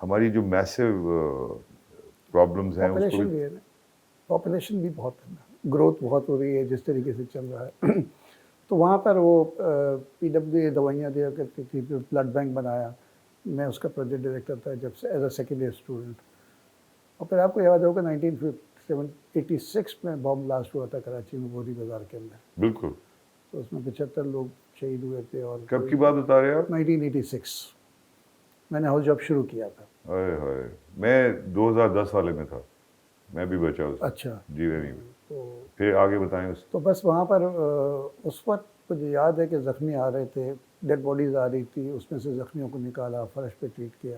ہماری جو میسو پرابلمز ہیں اس کو پاپولیشن بھی ہے نا, پاپولیشن بھی بہت ہے نا, گروتھ بہت ہو رہی ہے جس طریقے سے چل رہا ہے. تو وہاں پر وہ پی ڈبلیو دوائیاں دیا کرتی تھی, پھر بلڈ بینک بنایا, میں اس کا پروجیکٹ ڈائریکٹر تھا جب سے as a second year student. اور پھر آپ کو یاد ہوگا 1986 میں بام بلاسٹ ہوا تھا کراچی میں بوری بازار کے اندر, بالکل. تو اس میں 75 لوگ شہید ہوئے تھے. اور کب کی بات بتا رہے ہیں آپ؟ 1986 میں نے ہاؤس جاب شروع کیا تھا. ہائے میں 2010 والے میں تھا, میں بھی بچا اس. اچھا جی نہیں. تو پھر آگے بتائیں. اس تو بس وہاں پر اس وقت مجھے یاد ہے کہ زخمی آ رہے تھے, ڈیڈ باڈیز آ رہی تھی, اس میں سے زخمیوں کو نکالا, فرش پہ ٹریٹ کیا.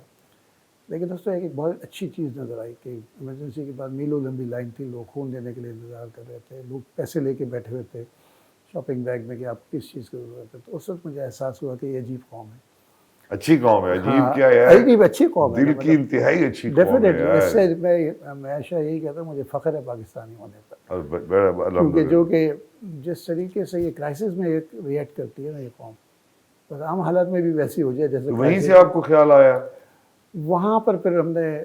لیکن دوستوں ایک بہت اچھی چیز نظر آئی کہ ایمرجنسی کے بعد میلوں لمبی لائن تھی, لوگ خون دینے کے لیے انتظار کر رہے تھے, لوگ پیسے لے کے بیٹھے ہوئے تھے شاپنگ بیگ میں کہ آپ کس چیز کی ضرورت ہے. تو اس وقت مجھے احساس ہوا کہ یہ عجیب قوم ہے. اچھی قوم ہے. عجیب کیا ہے, عجیب اچھی قوم ہے, دل کی انتہائی اچھی قوم ہے. ڈیفینیٹلی. اس سے میں ہمیشہ یہی کہتا ہوں مجھے فخر ہے پاکستانی ہونے پر, کیونکہ جو کہ جس طریقے سے یہ کرائسس میں ریئیکٹ کرتی ہے نا یہ قوم, بس عام حالات میں بھی ویسی ہو جائے جیسے. وہیں سے آپ کو خیال آیا؟ وہاں پر پھر ہم نے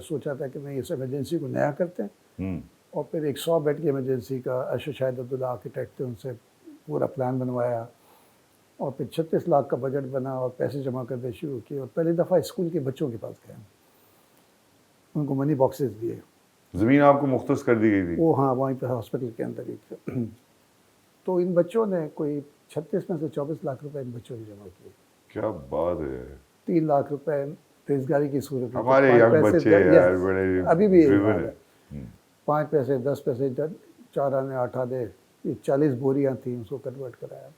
سوچا تھا کہ نہیں اس ایمرجنسی کو نیا کرتے ہیں, اور پھر ایک 100 بیڈ کی ایمرجنسی کا ارشد شاہد عبداللہ آرکیٹیکٹ تھے, ان سے پورا پلان بنوایا, اور پھر 36 لاکھ کا بجٹ بنا اور پیسے جمع کرنے شروع کیے. اور پہلی دفعہ اسکول کے بچوں کے پاس گئے, ان کو منی باکسز دیے. زمین آپ کو مختص کر دی گئی تھی؟ وہ ہاں وہیں پہ ہاسپٹل کے اندر ہی. تو ان بچوں نے کوئی 36 میں سے 24 لاکھ روپے ان بچوں نے جمع کیے. کیا بات ہے. 3 لاکھ روپے ریزگاری کی صورت میں. ہمارے ینگ بچے یار بڑے ابھی بھی یہی driven حال ہے. 5 پیسے 10 پیسے 4 آنے 8 آنے, 40 بوریاں تھیں, اس کو کنورٹ کرایا.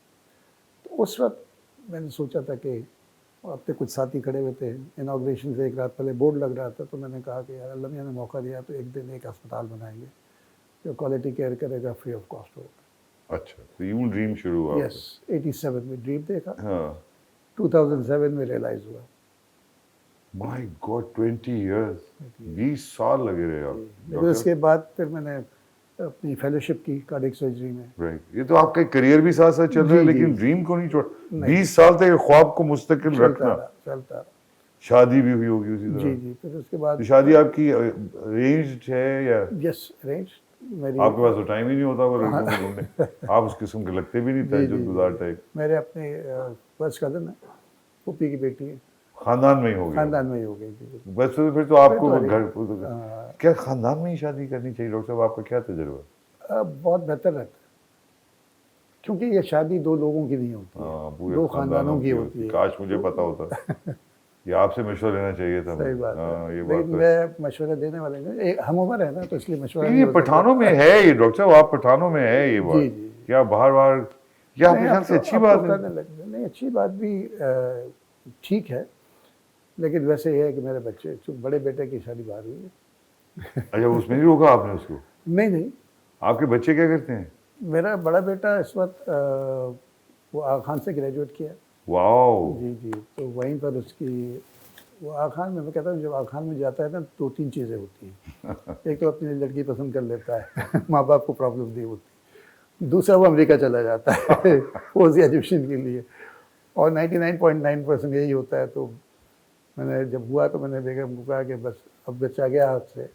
تو اس وقت میں نے سوچا تھا کہ اپنے کچھ ساتھی کھڑے ہوئے تھے, انوگریشن سے ایک رات پہلے بورڈ لگ رہا تھا, تو میں نے کہا کہ یار اللہ میاں نے موقع دیا تو ایک دن ایک اسپتال بنائیں گے جو کوالٹی کیئر کرے گا, فری آف کاسٹ ہوگا. اچھا, تو یوں ڈریم شروع ہوا. یس 87 میں ڈریم دیکھا, ہاں 2007 میں ریئلائز ہوا. مائی گاڈ 20 ایئرس, 20 سال لگے رہے آپ. لیکن اس کے بعد پھر میں نے اپنی فیلوشپ کی کارڈک سرجری میں. رائٹ, یہ تو آپ کا کریئر بھی ساتھ ساتھ چل رہا ہے, لیکن ڈریم کو نہیں چھوڑ. 20 سال تک خواب کو مستقل رکھنا. چلتا رہا. شادی بھی ہوئی ہوگی اسی طرح. جی جی. پھر اس کے بعد شادی آپ کی ارینجڈ ہے یا؟ یس ارینج. آپ کے پاس تو ٹائم ہی نہیں ہوتا وہ لڑکوں کو ڈھونڈنے, آپ اس قسم کے لگتے بھی نہیں, تہجد گزار ٹائپ. میرے اپنے فرسٹ کزن ہے, پھوپھی کی بیٹی ہے. خاندان میں ہی ہو گیا؟ خاندان میں ہی ہو گئی. بس پھر تو آپ کو گھر کیا خاندان میں ہی شادی کرنی چاہیے ڈاکٹر صاحب, آپ کا کیا تجربہ؟ بہت بہتر رہتا ہے, کیونکہ یہ شادی 2 لوگوں کی نہیں ہوتی ہے, 2 خاندانوں کی ہوتی ہے. کاش مجھے پتا ہوتا, یہ آپ سے مشورہ لینا چاہیے تھا. صحیح بات ہے, یہ لیکن میں مشورہ دینے والے نہیں, ہم عمر ہے نا, تو اس لیے مشورہ یہ پٹھانوں میں ہے. یہ ڈاکٹر صاحب آپ پٹھانوں میں ہے یہ بات, کیا باہر باہر کیا آپ کے خیال سے اچھی بات ہے؟ نہیں اچھی بات بھی ٹھیک ہے, لیکن ویسے یہ ہے کہ میرے بچے, بڑے بیٹے کی شادی باہر ہوئی ہے. اچھا, اس میں نہیں روکا آپ نے اس کو؟ نہیں. آپ کے بچے کیا کرتے ہیں؟ میرا بڑا بیٹا اس وقت وہ آغا خان سے گریجویٹ کیا. واو. جی. تو وہیں پر اس کی وہ آغا خان میں کہتا ہوں, جب آغا خان میں جاتا ہے نا 2-3 چیزیں ہوتی ہیں. ایک تو اپنی لڑکی پسند کر لیتا ہے, ماں باپ کو پرابلم نہیں ہوتی. دوسرا وہ امریکہ چلا جاتا ہے پوسٹ ایجوکیشن کے لیے, اور 99.9% یہی ہوتا ہے. تو میں نے جب ہوا تو میں نے بیگم کو کہا کہ بس اب بچہ گیا ہاتھ سے,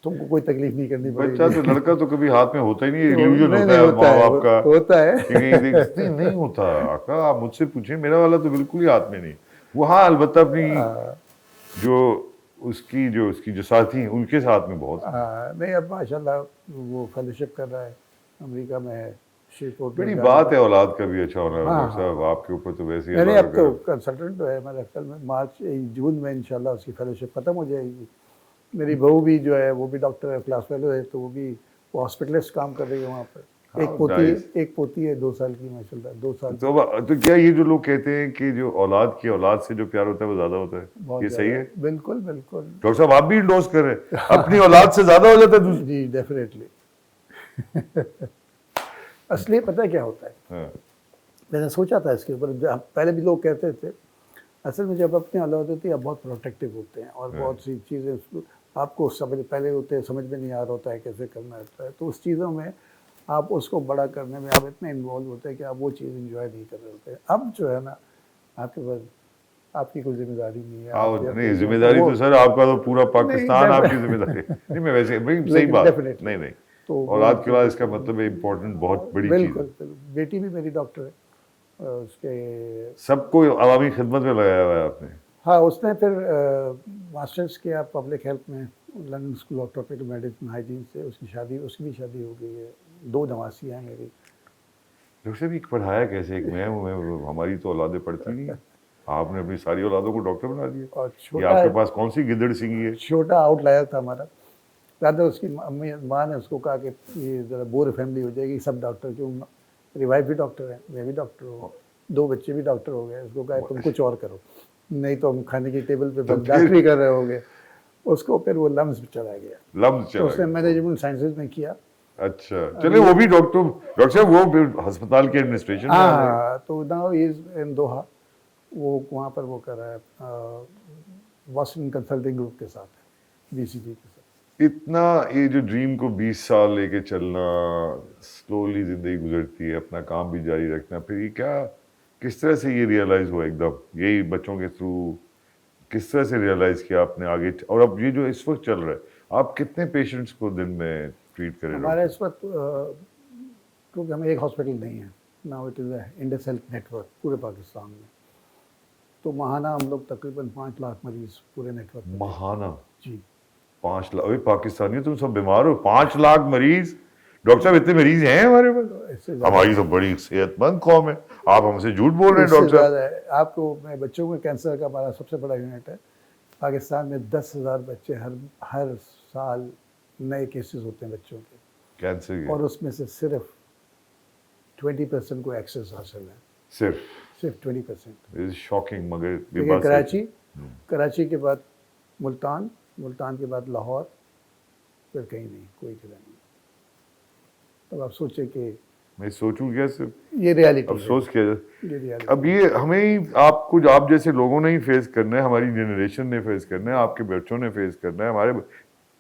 تم کو کوئی تکلیف نہیں کرنی پڑے گی. بچہ تو لڑکا تو کبھی ہاتھ میں ہوتا ہی نہیں, ایلیوژن ہوتا ہے ماں باپ کا. ہوتا ہے نہیں ہوتا آقا, آپ مجھ سے پوچھیں, میرا والا تو بالکل ہی ہاتھ میں نہیں. وہ ہاں البتہ اپنی جو اس کی ساتھی ہیں ان کے ساتھ میں بہت. نہیں اب ماشاء اللہ وہ فیلوشپ کر رہا ہے, امریکہ میں ہے. بڑی بات ہے اولاد کا بھی اچھا ہونا. ڈاکٹر صاحب آپ کے اوپر تو ویسے ہی اب تو کنسلٹنٹ ہے میرے خیال میں, جون میں انشاءاللہ اس کی فیلوشپ ختم ہو جائے گی. میری بہو بھی جو ہے وہ بھی ڈاکٹر ہے, کلاس فیلو ہے, تو وہ بھی وہ ہاسپٹلسٹ کام کر رہی ہے وہاں پر. ایک پوتی ہے 2 سال کی, ماشاء اللہ 2 سال. تو کیا یہ جو لوگ کہتے ہیں کہ جو اولاد سے جو پیار ہوتا ہے وہ زیادہ ہوتا ہے, یہ صحیح ہے؟ بالکل. ڈاکٹر صاحب آپ بھی انڈورس کر رہے ہیں, اپنی اولاد سے زیادہ ہو جاتا ہے؟ جی ڈیفینیٹلی. اصلی پتہ کیا ہوتا ہے, میں نے سوچا تھا اس کے اوپر, پہلے بھی لوگ کہتے تھے, اصل میں جب اپنے اولاد ہوتی ہے آپ بہت پروٹیکٹو ہوتے ہیں, اور بہت سی چیزیں آپ کو پہلے ہوتے ہیں, سمجھ میں نہیں آ رہا ہوتا ہے کیسے کرنا ہوتا ہے. تو اس چیزوں میں آپ اس کو بڑا کرنے میں آپ اتنے انوالو ہوتے ہیں کہ آپ وہ چیز انجوائے نہیں کر رہے ہوتے. اب جو ہے نا آپ کے پاس آپ کی کوئی ذمہ داری نہیں ہے. نہیں ذمہ داری تو سر آپ کا تو پورا پاکستان آپ کی ذمہ داری نہیں. میں ویسے صحیح بات نہیں اولاد کے بعد اس کا مطلب ہے امپورٹنٹ بہت بڑی چیز ہے. بالکل. بیٹی بھی میری ڈاکٹر ہے, اس کے سب کو عوامی خدمت میں لگایا ہوا ہے آپ نے. ہاں, اس نے پھر ماسٹرز کیا پبلک ہیلتھ میں London school of tropical medicine hygiene سے. اس کی بھی شادی ہو گئی ہے, 2 نواسیاں ہیں میری. ڈاکٹر صاحب ایک پڑھایا کیسے, ایک میں ہوں, ہماری تو اولادیں پڑھتی نہیں ہیں, آپ نے اپنی ساری اولادوں کو ڈاکٹر بنا دیا. اور یہ آپ کے پاس کون سی گدڑ سنگھی ہے؟ چھوٹا آؤٹ لائر تھا ہمارا. زیادہ اس کی ماں نے اس کو کہا کہ یہ ذرا بور فیملی ہو جائے گی, سب ڈاکٹر کیوں, میری وائف بھی ڈاکٹر ہے, میں بھی ڈاکٹر ہوں, 2 بچے بھی ڈاکٹر ہو گئے. اس کو کہا تم کچھ اور کرو, نہیں تو ہم کھانے کی ٹیبل پہ بس ڈاکٹری کر رہے ہوں گے. اس کو پھر وہ لمز چلا گیا, تو اس نے مینجمنٹ سائنسز میں کیا. اچھا چلے, وہ بھی ڈاکٹر صاحب وہ ہسپتال کے ایڈمنسٹریشن میں. ہاں, تو ناؤ از ان دوحہ, وہ وہاں پر وہ کر رہا ہے واسٹن کنسلٹنگ گروپ کے ساتھ, BCG کے ساتھ. اتنا یہ جو ڈریم کو 20 سال لے کے چلنا, سلولی زندگی گزرتی ہے, اپنا کام بھی جاری رکھنا, پھر یہ کیا کس طرح سے یہ ریئلائز ہوا ایک دم یہی بچوں کے تھرو, کس طرح سے ریئلائز کیا آپ نے آگے؟ اور اب یہ جو اس وقت چل رہا ہے, آپ کتنے پیشنٹس کو دن میں ٹریٹ کریں؟ ہمارے اس وقت کیونکہ ہمیں ایک ہاسپٹل نہیں ہے, now it is a Indus health network پورے پاکستان میں. تو ماہانہ ہم لوگ تقریباً 5 لاکھ مریض پورے نیٹ ورک. ماہانہ جی 5 لاکھ؟ ابھی پاکستانی تم سب بیمار ہو, 5 لاکھ مریض؟ ڈاکٹر صاحب اتنے مریض ہیں ہمارے پاس؟ ہماری تو بڑی صحت مند قوم ہے, آپ ہم سے جھوٹ بول رہے ہیں ڈاکٹر صاحب. آپ کو میں بچوں میں کینسر کا ہمارا سب سے بڑا یونٹ ہے. پاکستان میں 10,000 بچے ہر سال نئے کیسز ہوتے ہیں بچوں کے کینسر کے, اور اس میں سے صرف 20% کو ایکسیس حاصل ہے. صرف 20%. شاکنگ. مگر کراچی کے بعد ملتان کے بعد لاہور, پھر کہیں نہیں, کوئی جگہ نہیں. تب آپ سوچیں کہ میں سوچوں کیا صرف یہ ریالٹی افسوس کیا جائے. اب یہ ہمیں آپ جیسے لوگوں نے ہی فیس کرنا ہے, ہماری جنریشن نے فیس کرنا ہے, آپ کے بچوں نے فیس کرنا ہے. ہمارے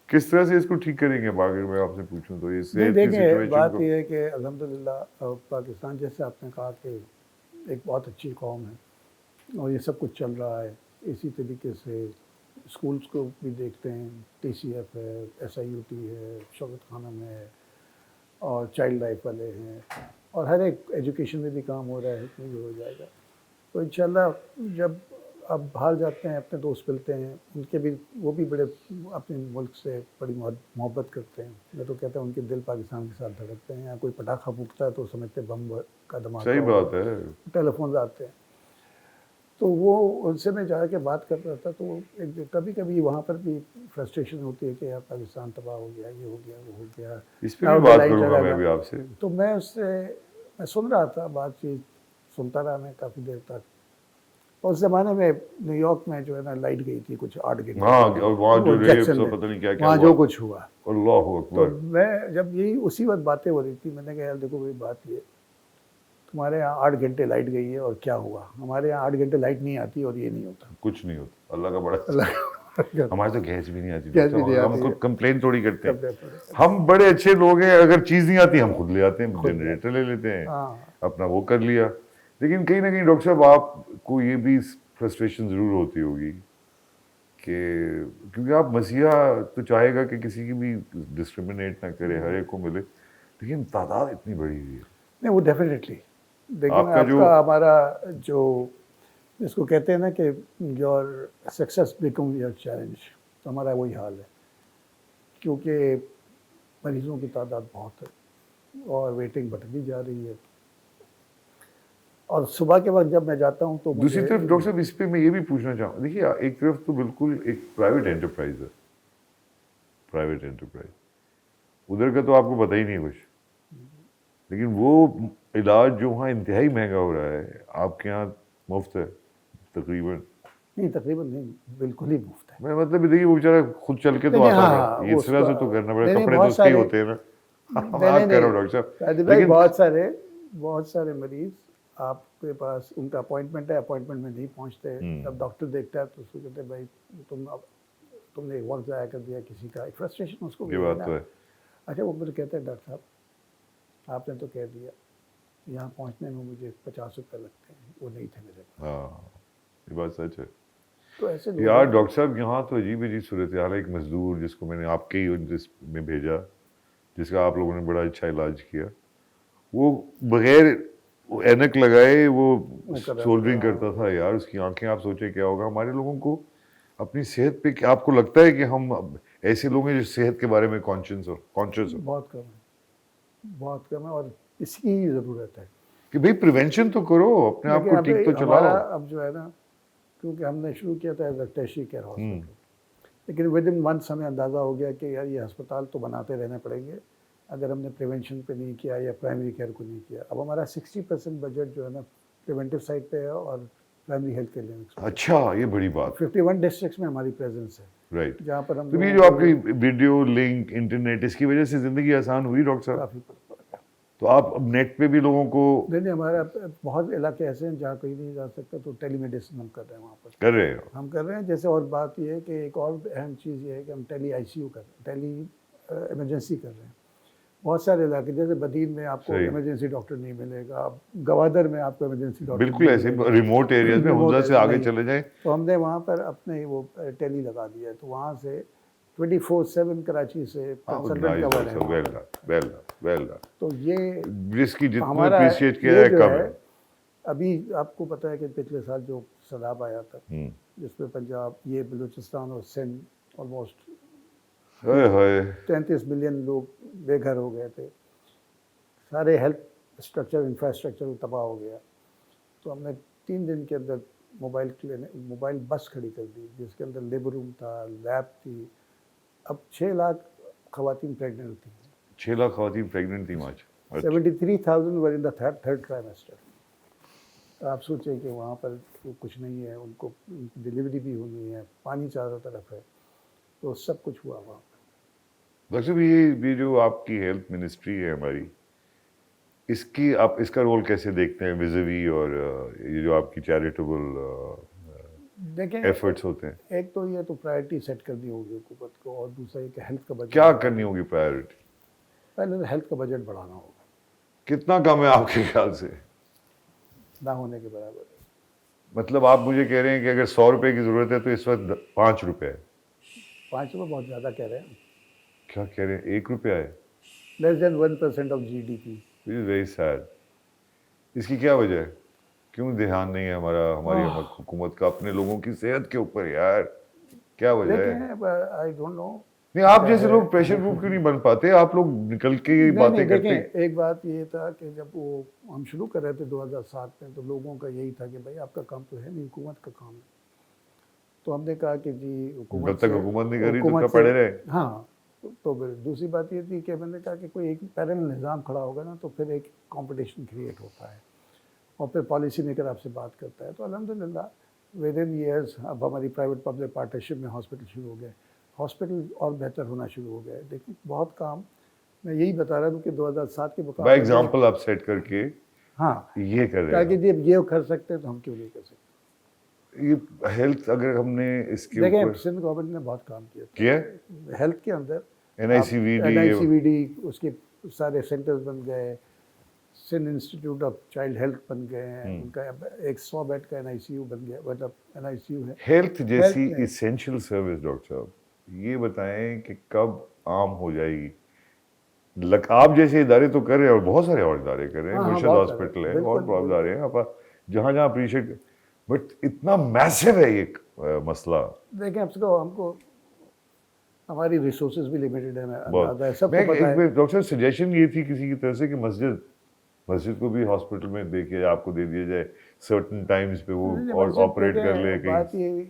کس طرح سے اس کو ٹھیک کریں گے باقی میں آپ سے پوچھوں تو یہ صحت کی سچویشن کو؟ بات یہ ہے کہ الحمدللہ پاکستان جیسے آپ نے کہا کہ ایک بہت اچھی قوم ہے اور یہ سب کچھ چل رہا ہے اسی طریقے سے. اسکولس کو بھی دیکھتے ہیں, TCF ہے, SIUT ہے, شوکت خانم ہے, اور چائلڈ لائف والے ہیں, اور ہر ایک ایجوکیشن میں بھی کام ہو رہا ہے, اتنی بھی ہو جائے گا. تو انشاءاللہ جب آپ باہر جاتے ہیں, اپنے دوست ملتے ہیں, ان کے بھی وہ بھی بڑے اپنے ملک سے بڑی محبت کرتے ہیں. میں تو کہتا ہوں ان کے دل پاکستان کے ساتھ دھڑکتے ہیں. یا کوئی پٹاخہ پھونکتا ہے تو سمجھتے بم کا دھماکہ. صحیح بات ہے. ٹیلیفونز آتے ہیں, تو وہ ان سے میں جا کے بات کر رہا تھا, تو کبھی کبھی وہاں پر بھی فرسٹریشن ہوتی ہے کہ یار پاکستان تباہ ہو گیا, یہ ہو گیا, وہ ہو گیا. اس پہ بھی بات کروں گا میں بھی آپ سے. تو میں اس سے سن رہا تھا, بات چیت سنتا رہا میں کافی دیر تک. اور اس زمانے میں نیو یارک میں جو ہے نا لائٹ گئی تھی کچھ 8 گھنٹے. وہاں جو کچھ ہوا, اللہ اکبر. تو میں جب یہی اسی وقت باتیں ہو رہی تھی, میں نے کہا یار دیکھو بھائی بات یہ, تمہارے یہاں 8 گھنٹے لائٹ گئی ہے اور کیا ہوا, ہمارے یہاں 8 گھنٹے لائٹ نہیں آتی اور یہ نہیں ہوتا, کچھ نہیں ہوتا. اللہ کا بڑا, ہمارے تو گیس بھی نہیں آتی, ہم خود کمپلین تھوڑی کرتے ہیں. ہم بڑے اچھے لوگ ہیں, اگر چیز نہیں آتی ہم خود لے آتے ہیں, جنریٹر لے لیتے ہیں, اپنا وہ کر لیا. لیکن کہیں نہ کہیں ڈاکٹر صاحب آپ کو یہ بھی فرسٹریشن ضرور ہوتی ہوگی کہ کیونکہ آپ مسیحا تو چاہے گا کہ کسی کی بھی ڈسکرمنیٹ نہ کرے, ہر ایک کو ملے, لیکن تعداد اتنی بڑی ہوئی ہے. نہیں وہ ڈیفینیٹلی, لیکن آپ کا ہمارا جو جس کو کہتے ہیں نا کہ your success become your challenge, تو ہمارا وہی حال ہے, کیونکہ مریضوں کی تعداد بہت ہے اور ویٹنگ بڑھتی جا رہی ہے. اور صبح کے وقت جب میں جاتا ہوں تو دوسری طرف ڈاکٹر صاحب اس پہ میں یہ بھی پوچھنا چاہوں گا, دیکھیے ایک طرف تو بالکل ایک پرائیویٹ انٹرپرائز ہے, پرائیویٹ انٹرپرائز, ادھر کا تو آپ کو پتہ ہی نہیں کچھ, لیکن وہ علاج جو وہاں انتہائی مہنگا ہو رہا ہے, آپ کے یہاں مفت ہے تقریباً؟ نہیں تقریباً نہیں, بالکل ہی مفت ہے. میں مطلب دیکھیے وہ بیچارہ خود چل کے تو آتا ہے, اس طرح سے تو کرنا پڑے, کپڑے تو اس کے ہی ہوتے ہیں نا. بات کرو ڈاکٹر صاحب, لیکن بہت سارے مریض آپ کے پاس ان کا اپوائنٹمنٹ ہے, اپوائنٹمنٹ میں نہیں پہنچتے, جب ڈاکٹر دیکھتا ہے تو اس کو کہتے ہیں بھائی تم نے ایک وقت ضائع کر دیا کسی کا, ایک فرسٹریشن اس کو بھی ہے. اچھا وہ مجھے کہتے ہیں ڈاکٹر صاحب آپ نے تو کہہ دیا, یہاں پہنچنے میں مجھے 50 روپے لگتے ہیں, وہ نہیں تھے میرے پاس. یہ بات سچ ہے. تو ایسے یار ڈاکٹر صاحب یہاں تو عجیب عجیب صورتحال ہے. ایک مزدور جس کو میں نے آپ کے ہی جس میں بھیجا, جس کا آپ لوگوں نے بڑا اچھا علاج کیا, وہ بغیر اینک لگائے وہ سولڈرنگ کرتا تھا یار. اس کی آنکھیں آپ سوچے کیا ہوگا. ہمارے لوگوں کو اپنی صحت پہ کیا آپ کو لگتا ہے کہ ہم ایسے لوگ ہیں جو صحت کے بارے میں کانشیس ہو؟ بہت کم ہے, بہت کم ہے, اور اس کی ہی ضرورت ہے کہ بھئی پریونشن تو کرو, اپنے آپ کو ٹھیک تو ہمارا چلاؤ. اب جو ہے نا, کیونکہ ہم نے شروع کیا تھا ایز اے ٹیرشری کیئر ہاسپٹل, لیکن ود ان منتھس ہمیں اندازہ ہو گیا کہ یار یہ ہسپتال تو بناتے رہنے پڑیں گے اگر ہم نے پریونشن پہ نہیں کیا یا پرائمری کیئر کو نہیں کیا. اب ہمارا 60% بجٹ جو ہے نا پریونٹیو سائڈ پہ ہے اور پرائمری ہیلتھ کے لیے. اچھا, یہ بڑی بات. 51 ڈسٹرکٹس میں ہماری پریزنس ہے, رائٹ. جہاں پر ہم تو یہ جو آپ کی ویڈیو لنک انٹرنیٹ, اس کی وجہ سے زندگی آسان ہوئی ڈاکٹر صاحب. کافی فرق پڑ گیا. تو آپ اب نیٹ پہ بھی لوگوں کو نہیں, ہمارا بہت علاقے ایسے ہیں جہاں کہیں نہیں جا سکتا, تو ٹیلی میڈیسن ہم کر رہے ہیں وہاں پر. کر رہے ہو؟ ہم کر رہے ہیں. جیسے اور بات یہ ہے کہ ایک اور اہم چیز یہ ہے کہ ہم ٹیلی آئی سی یو کر رہے ہیں, ٹیلی ایمرجنسی کر رہے ہیں. بہت سارے علاقے جیسے بدین میں آپ کو ایمرجنسی ڈاکٹر نہیں ملے گا, گوادر میں آپ کو ایمرجنسی ڈاکٹر بالکل ایسے ریموٹ ایریاز میں حوضہ سے آگے چلے جائیں, تو ہم نے وہاں پر اپنے وہ ٹیلی لگا دیا ہے, تو وہاں سے 24/7 کراچی سے کنسلٹنٹ کور ہے. تو یہ جس کی جتنا ہمارا اپریشیٹ کیا یہ جائے جو کم ہے. ہے. ابھی آپ کو پتہ ہے کہ پچھلے سال جو سیلاب آیا تھا, جس میں پنجاب, یہ بلوچستان اور سندھ آلموسٹ 33 ملین لوگ بے گھر ہو گئے تھے, سارے ہیلتھ اسٹرکچر انفراسٹرکچر تباہ ہو گیا. تو ہم نے 3 دن کے اندر موبائل بس کھڑی کر دی, جس کے اندر لیبر روم تھا, لیب تھی. اب 6 لاکھ خواتین پریگننٹ تھیں. 6 لاکھ خواتین پریگننٹ تھیں آج. 73,000 ور ان دا تھرڈ ٹرائمیسٹر. آپ سوچیں کہ وہاں پر کچھ نہیں ہے, ان کو ڈلیوری بھی ہونی ہے, پانی چاروں طرف ہے, تو سب کچھ ہوا وہاں پر. ڈاکٹر صاحب یہ جو آپ کی ہیلتھ منسٹری ہے ہماری, اس کی آپ اس کا رول کیسے دیکھتے ہیں ویزوی, اور یہ جو آپ کی چیریٹیبل ایفرٹس ہوتے ہیں؟ ایک تو یہ تو پرائرٹی سیٹ کرنی ہوگی حکومت کو, اور دوسرا یہ کہ ہیلتھ کا بجٹ کیا کرنی ہوگی پرائرٹی؟ پہلے ہیلتھ کا بجٹ بڑھانا ہوگا. کتنا کم ہے آپ کے خیال سے؟ نہ ہونے کے برابر ہے. مطلب آپ مجھے کہہ رہے ہیں کہ اگر 100 روپے کی ضرورت ہے تو اس وقت 5 روپے ہے. 5 روپے بہت زیادہ کہہ رہے ہیں. کیا کہہ رہے ہیں, 1 روپیہ ہے؟ لیس دین 1% of GDP. It is very sad. اس کی کیا وجہ ہے؟ کیوں دھیان نہیں ہے ہماری حکومت کا اپنے لوگوں کی صحت کے اوپر یار؟ کیا وجہ ہے؟ I don't know. نہیں, آپ جیسے لوگ پریشر پروف کیوں نہیں بن پاتے؟ آپ لوگ نکل کے باتیں کرتے. ایک بات یہ تھا کہ جب وہ ہم شروع کر رہے تھے 2007 میں, تو لوگوں کا یہی تھا کہ بھائی آپ کا کام تو ہے نہیں, حکومت کا کام ہے. تو ہم نے کہا کہ جی حکومت, جب تک حکومت نہیں کر رہی تو کیا پڑے رہے. ہاں, تو پھر دوسری بات یہ تھی کہ میں نے کہا کہ کوئی ایک پیرل نظام کھڑا ہوگا نا, تو پھر ایک کمپٹیشن کریٹ ہوتا ہے, اور پھر پالیسی میکر آپ سے بات کرتا ہے. تو الحمدللہ ود ان ایئرس اب ہماری پرائیویٹ پبلک پارٹنرشپ میں ہاسپٹل شروع ہو گئے, ہاسپٹل اور بہتر ہونا شروع ہو گئے. لیکن بہت کام, میں یہی بتا رہا ہوں کہ 2007 کے مقابلے بائی ایگزامپل آپ سیٹ کر کے ہاں یہ کر رہے تاکہ جب یہ کر سکتے تو ہم کیوں نہیں کر سکتے. یہ ہیلتھ اگر ہم نے اس کے دیکھیں, اوپر سندھ گورنمنٹ نے بہت کام کیا ہیلتھ کے اندر. NICVD اس کے سارے سینٹرز بن گئے, Sindh institute of child health بن گئے ہیں, ان کا ایک 100 بیڈ کا NICU بن گیا, مطلب NICU ہے. ہیلتھ جیسی ایسینشیل سروس ڈاکٹر صاحب, یہ بتائیں کہ کب عام ہو جائے گی؟ آپ جیسے ادارے تو کر رہے ہیں, اور بہت سارے اور ادارے کر رہے ہیں, مرشد ہاسپٹل ہے, اور بہت ادارے ہیں, جہاں اپریشیٹ, بٹ اتنا میسو ہے یہ مسئلہ. دیکھیں ہم کو ہماری ریسورسز بھی لمیٹڈ ہے, سب کو پتہ ہے. ڈاکٹر سجیشن یہ تھی کسی کی طرف سے کہ مسجد کو بھی ہاسپٹل میں دیکھے آپ کو دے دیا جائے سرٹن ٹائمز پہ, وہ آپریٹ کر لے. بات یہ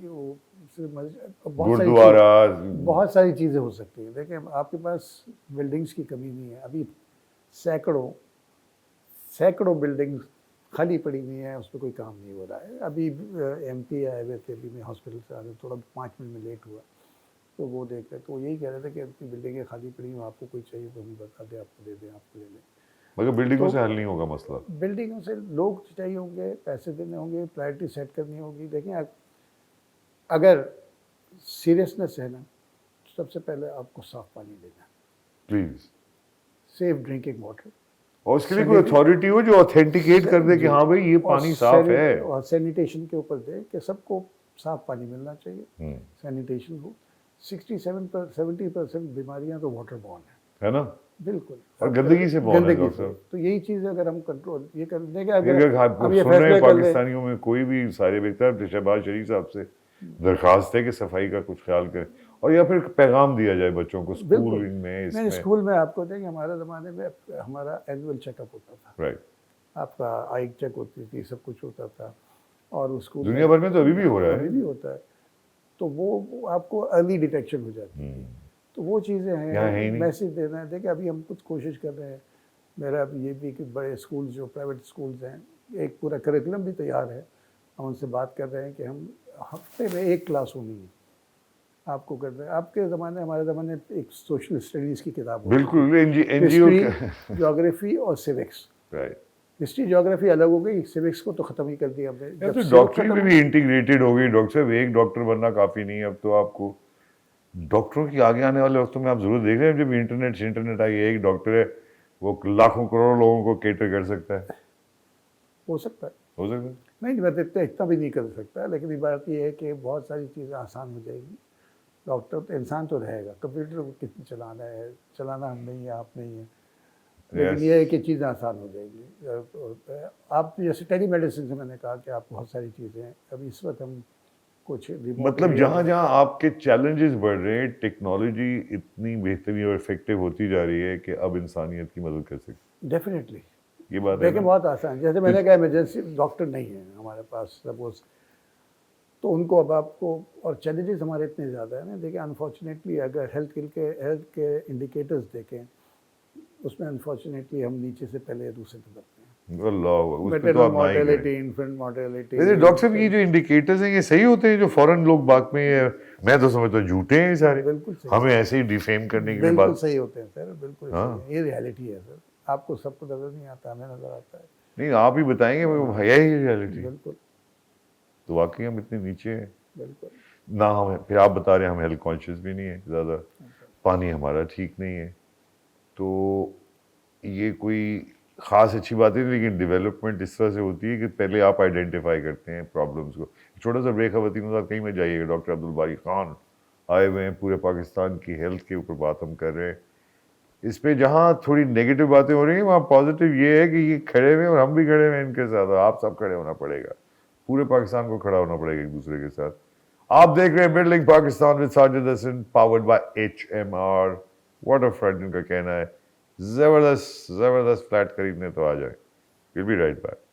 بہت ساری چیزیں ہو سکتی ہیں. دیکھیں آپ کے پاس بلڈنگس کی کمی نہیں ہے, ابھی سینکڑوں بلڈنگس خالی پڑی ہوئی ہیں, اس پہ کوئی کام نہیں ہو رہا ہے. ابھی MP آئے ہوئے تھے, ابھی میں ہاسپٹل سے آ رہا تھوڑا 5 منٹ میں لیٹ ہوا, تو وہ دیکھ رہے, تو وہ یہی کہہ رہے تھے کہ اتنی بلڈنگیں خالی پڑی ہیں, آپ کو کوئی چاہیے تو ہم بتا دیں, آپ کو دے دیں, آپ کو لے لیں. مگر بلڈنگوں سے حل نہیں ہوگا مسئلہ. بلڈنگوں سے لوگ چاہیے ہوں گے, پیسے دینے ہوں گے, پرائرٹی سیٹ کرنی ہوگی. دیکھیں اگر سیریسنس ہے نا, سب سے پہلے آپ کو صاف پانی دینا, پلیز, سیف ڈرنکنگ واٹر, اور اس کے لیے کوئی اتھارٹی ہو جو اوتھینٹیکیٹ کر دے کہ ہاں بھائی یہ پانی صاف ہے. اور سینیٹیشن کے اوپر دے کہ سب کو صاف پانی ملنا چاہیے. سینیٹیشن ہو. 70% بیماریاں تو واٹر بورن ہیں, ہے نا, بالکل, اور گندگی سے بہت ہے ڈاکٹر صاحب. تو یہی چیز اگر ہم کنٹرول یہ کر دیں گے, اگر آپ ہم یہ سن رہے فیصلے ہیں کر لیں. پاکستانیوں میں کوئی بھی سارے بہتر شہباز شریف صاحب سے درخواست ہے کہ صفائی کا کچھ خیال کریں, اور یا پھر پیغام دیا جائے بچوں کو اسکول میں. اس میں اسکول میں آپ کو دیں گے, ہمارے زمانے میں ہمارا اینول چیک اپ ہوتا تھا, رائٹ, آپ کا آئی چیک ہوتی تھی, سب کچھ ہوتا تھا, اور اسکول دنیا بھر میں تو ابھی بھی ہو رہا ہے, ابھی بھی ہوتا ہے. تو وہ آپ کو ارلی ڈیٹیکشن ہو جاتی ہے. تو وہ چیزیں ہیں, میسیج دینا ہے. دیکھیں ابھی ہم کچھ کوشش کر رہے ہیں, میرا یہ بھی کہ بڑے اسکولز جو پرائیویٹ اسکولز ہیں, ایک پورا کریکولم بھی تیار ہے. ہم ان سے بات کر رہے ہیں کہ ہم ہفتے میں ایک کلاس ہونی ہے آپ کو کر رہے ہیں. آپ کے زمانے ہمارے زمانے ایک سوشل اسٹڈیز کی کتاب ہوتی بالکل, ہسٹری, جیوگرافی اور سیوکس. رائٹ, ہسٹری جیوگرافی الگ ہو گئی, سیوکس کو تو ختم ہی کر دیا ہم نے. تو ڈاکٹری میں بھی انٹیگریٹڈ ہو گئی. ڈاکٹر صاحب ایک ڈاکٹر بننا کافی نہیں ہے اب تو. آپ کو ڈاکٹروں کی آگے آنے والے وقتوں میں آپ ضرور دیکھ رہے ہیں, جب انٹرنیٹ آئی, ایک ڈاکٹر ہے وہ لاکھوں کروڑوں لوگوں کو کیٹر کر سکتا ہے. ہو سکتا ہے, ہو سکتا ہے, نہیں میں اتنا بھی نہیں کر سکتا, لیکن بات یہ ہے کہ بہت ساری چیزیں آسان ہو جائے گی. ڈاکٹر تو انسان تو رہے گا, کمپیوٹر کو کتنی چلانا ہے, چلانا ہم نہیں ہے, آپ نہیں ہے, لیکن یہ ہے کہ چیزیں آسان ہو جائیں گی. آپ جیسے ٹیلی میڈیسن سے میں نے کہا کہ آپ بہت ساری چیزیں ہیں, ابھی اس وقت ہم کچھ مطلب جہاں جہاں آپ کے چیلنجز بڑھ رہے ہیں, ٹیکنالوجی اتنی بہترین اور افیکٹو ہوتی جا رہی ہے کہ اب انسانیت کی مدد کر سکتی. ڈیفینیٹلی یہ بات ہے, لیکن بہت آسان. جیسے میں نے کہا ایمرجنسی ڈاکٹر نہیں ہے ہمارے پاس سپوز, تو ان کو اب آپ کو, اور چیلنجز ہمارے اتنے زیادہ ہیں نا. دیکھیں انفارچونیٹلی اگر ہیلتھ کے انڈیکیٹرز دیکھیں, اس میں انفارچونیٹلی ہم نیچے سے پہلے یا دوسرے پہ کرتے ہیں. Maternal mortality, infant mortality. Doctor صاحب یہ جو انڈیکیٹرز ہیں یہ صحیح ہوتے ہیں جو فوراً لوگ باغ میں, میں تو سمجھتا ہوں جھوٹے ہیں سارے, بالکل صحیح, ہمیں ایسے ہی ڈیفیم کرنے کے لیے بالکل صحیح ہوتے ہیں سر, بالکل ہاں, یہ ریالٹی ہے سر. آپ کو سب کو نظر نہیں آتا, ہمیں نظر آتا ہے. نہیں آپ ہی بتائیں گے ہے ہی ریالٹی. بالکل, تو واقعی ہم اتنے نیچے ہیں. بالکل, نہ ہم, پھر آپ بتا رہے ہیں ہم ہیلتھ کانشیس بھی نہیں ہے زیادہ, پانی ہمارا ٹھیک نہیں ہے. تو یہ کوئی خاص اچھی بات ہے, لیکن ڈیولپمنٹ اس طرح سے ہوتی ہے کہ پہلے آپ آئیڈینٹیفائی کرتے ہیں پرابلمس کو. چھوٹا سا بریک, خواتین صاحب کہیں میں جائیے گا, ڈاکٹر عبدالباری خان آئے ہوئے ہیں, پورے پاکستان کی ہیلتھ کے اوپر بات ہم کر رہے ہیں. اس پہ جہاں تھوڑی نیگیٹو باتیں ہو رہی ہیں وہاں پازیٹیو یہ ہے کہ یہ کھڑے ہوئے, اور ہم بھی کھڑے ہوئے ان کے ساتھ, آپ سب کھڑے ہونا پڑے گا, پورے پاکستان کو کھڑا ہونا پڑے گا ایک دوسرے کے ساتھ. آپ دیکھ رہے ہیں building Pakistan with Sajid Hassan, powered by HMR waterfront. ان کا کہنا ہے زبردست فلیٹ خریدنے تو آ جائیں. We'll be right back.